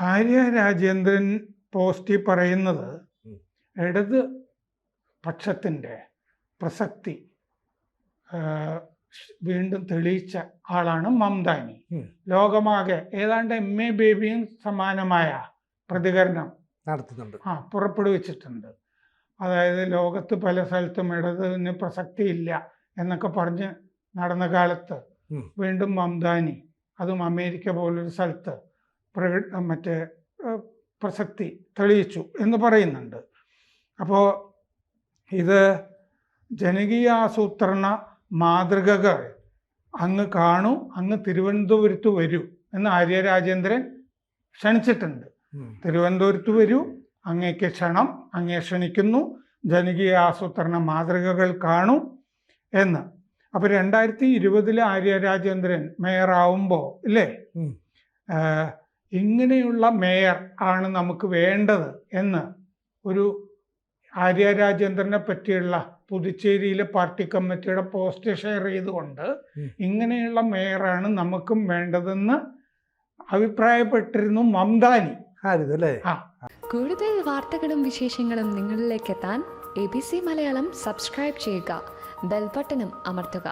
ആര്യ രാജേന്ദ്രൻ പോസ്റ്റിൽ പറയുന്നത് ഇടത് പക്ഷത്തിൻ്റെ പ്രസക്തി വീണ്ടും തെളിയിച്ച ആളാണ് മംദാനി. ലോകമാകെ ഏതാണ്ട് MA ബേബിയും സമാനമായ പ്രതികരണം നടത്തുന്നുണ്ട്, പുറപ്പെടുവിച്ചിട്ടുണ്ട്. അതായത് ലോകത്ത് പല സ്ഥലത്തും ഇടതിന് പ്രസക്തിയില്ല എന്നൊക്കെ പറഞ്ഞ് നടന്ന കാലത്ത് വീണ്ടും മംദാനി, അതും അമേരിക്ക പോലൊരു സ്ഥലത്ത് മറ്റേ പ്രസക്തി തെളിയിച്ചു എന്ന് പറയുന്നുണ്ട്. അപ്പോൾ ഇത് ജനകീയ ആസൂത്രണ മാതൃകകൾ അങ്ങ് കാണൂ, അങ്ങ് തിരുവനന്തപുരത്ത് വരൂ എന്ന് ആര്യ രാജേന്ദ്രൻ ക്ഷണിച്ചിട്ടുണ്ട്. തിരുവനന്തപുരത്ത് വരൂ, അങ്ങേക്ക് ക്ഷണം, അങ്ങേ ക്ഷണിക്കുന്നു, ജനകീയ ആസൂത്രണ മാതൃകകൾ കാണൂ എന്ന്. അപ്പോൾ 2020 ആര്യ രാജേന്ദ്രൻ മേയറാവുമ്പോൾ ഇല്ലേ, ഇങ്ങനെയുള്ള മേയർ ആണ് നമുക്ക് വേണ്ടത് എന്ന് ഒരു ആര്യ രാജേന്ദ്രനെ പറ്റിയുള്ള പുതുച്ചേരിയിലെ പാർട്ടി കമ്മിറ്റിയുടെ പോസ്റ്റ് ഷെയർ ചെയ്തുകൊണ്ട് ഇങ്ങനെയുള്ള മേയറാണ് നമുക്കും വേണ്ടതെന്ന് അഭിപ്രായപ്പെട്ടിരുന്നു മംദാനി. കൂടുതൽ വാർത്തകളും വിശേഷങ്ങളും നിങ്ങളിലേക്ക് എത്താൻ ABC മലയാളം സബ്സ്ക്രൈബ് ചെയ്യുക, ബെൽ ബട്ടണും അമർത്തുക.